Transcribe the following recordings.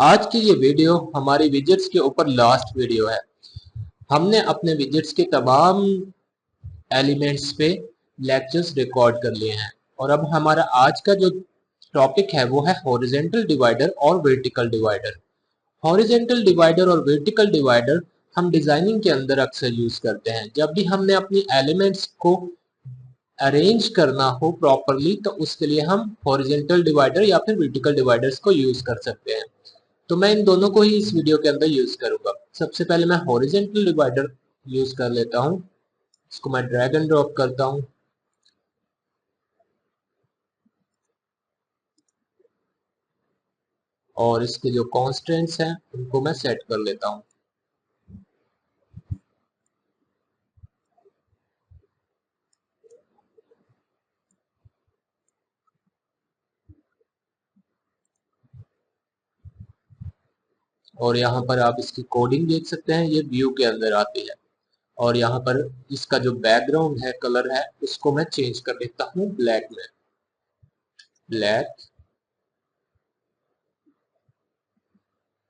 आज की ये वीडियो हमारी विजेट्स के ऊपर लास्ट वीडियो है। हमने अपने विजेट्स के तमाम एलिमेंट्स पे लेक्चर्स रिकॉर्ड कर लिए हैं और अब हमारा आज का जो टॉपिक है वो है हॉरिजॉन्टल डिवाइडर और वर्टिकल डिवाइडर। हॉरिजॉन्टल डिवाइडर और वर्टिकल डिवाइडर हम डिजाइनिंग के अंदर अक्सर यूज करते हैं। जब भी हमने अपनी एलिमेंट्स को अरेंज करना हो प्रॉपरली तो उसके लिए हम हॉरिजॉन्टल डिवाइडर या फिर वर्टिकल डिवाइडर्स को यूज कर सकते हैं। तो मैं इन दोनों को ही इस वीडियो के अंदर यूज करूंगा। सबसे पहले मैं हॉरिजॉन्टल डिवाइडर यूज कर लेता हूं। इसको मैं ड्रैग एंड ड्रॉप करता हूं और इसके जो कॉन्स्टेंट्स हैं उनको मैं सेट कर लेता हूं। और यहाँ पर आप इसकी कोडिंग देख सकते हैं, ये व्यू के अंदर आती है। और यहाँ पर इसका जो बैकग्राउंड है, कलर है, उसको मैं चेंज कर देता हूँ ब्लैक में। ब्लैक।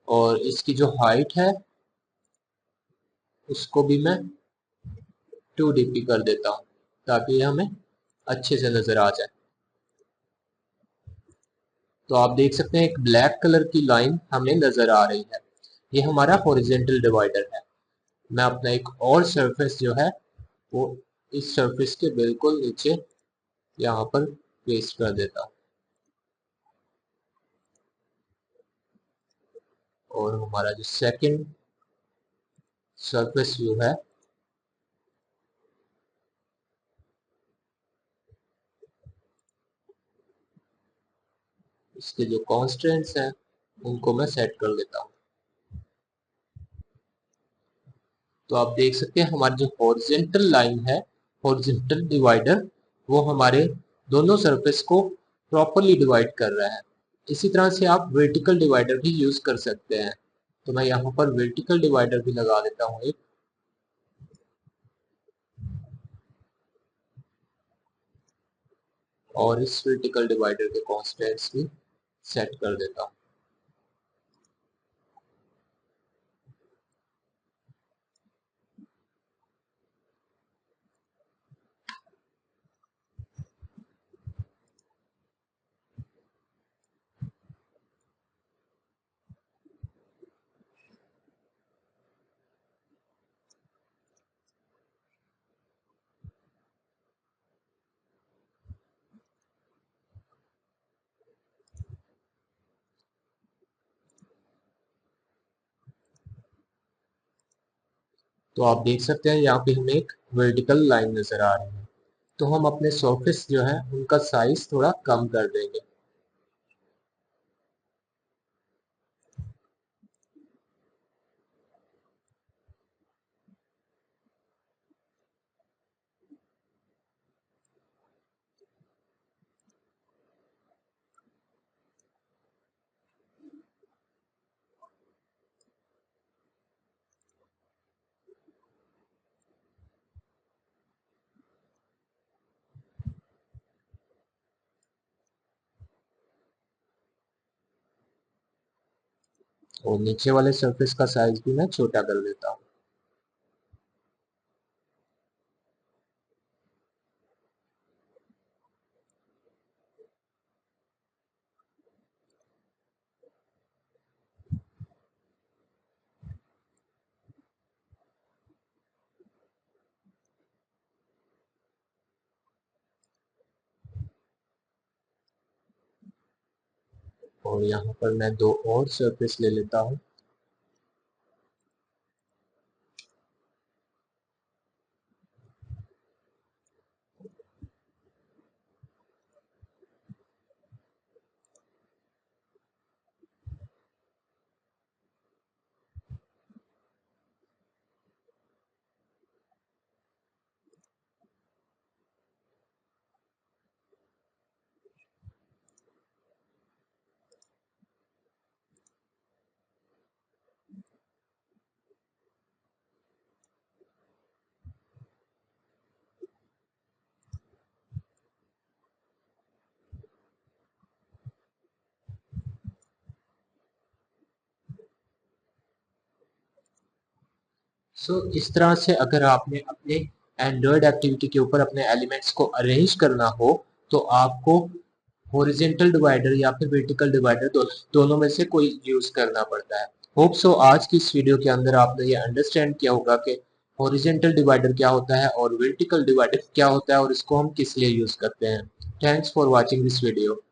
और इसकी जो हाइट है उसको भी मैं 2dp कर देता हूँ ताकि ये हमें अच्छे से नजर आ जाए। तो आप देख सकते हैं एक ब्लैक कलर की लाइन हमें नजर आ रही है। ये हमारा हॉरिजॉन्टल डिवाइडर है। मैं अपना एक और सरफेस जो है वो इस सरफेस के बिल्कुल नीचे यहाँ पर पेस्ट कर देता हूँ। और हमारा जो सेकंड सरफेस व्यू है इसके जो कॉन्स्टेंट्स हैं उनको मैं सेट कर लेता हूँ। तो आप देख सकते हैं हमारी जो हॉरिजॉन्टल लाइन है, हॉरिजॉन्टल डिवाइडर, वो हमारे दोनों सरफेस को प्रॉपरली डिवाइड कर रहा है। इसी तरह से आप वर्टिकल डिवाइडर भी यूज कर सकते हैं। तो मैं यहाँ पर वर्टिकल डिवाइडर भी लगा देता हूँ एक। और इस वर्टिकल डिवाइडर के कॉन्स्टेंट्स भी सेट कर देता हूँ। तो आप देख सकते हैं यहाँ पे हमें एक वर्टिकल लाइन नजर आ रही है। तो हम अपने सरफेस जो है उनका साइज थोड़ा कम कर देंगे। और नीचे वाले सरफेस का साइज भी मैं छोटा कर देता हूँ। और यहाँ पर मैं दो और सरफेस ले लेता हूँ। इस तरह से अगर आपने अपने एंड्रॉयड एक्टिविटी के ऊपर अपने एलिमेंट्स को अरेंज करना हो तो आपको हॉरिजॉन्टल डिवाइडर या फिर वर्टिकल डिवाइडर दोनों में से कोई यूज करना पड़ता है। होप सो आज की इस वीडियो के अंदर आपने ये अंडरस्टैंड किया होगा कि हॉरिजॉन्टल डिवाइडर क्या होता है और वर्टिकल डिवाइडर क्या होता है और इसको हम किस लिए यूज करते हैं। Thanks for watching this video.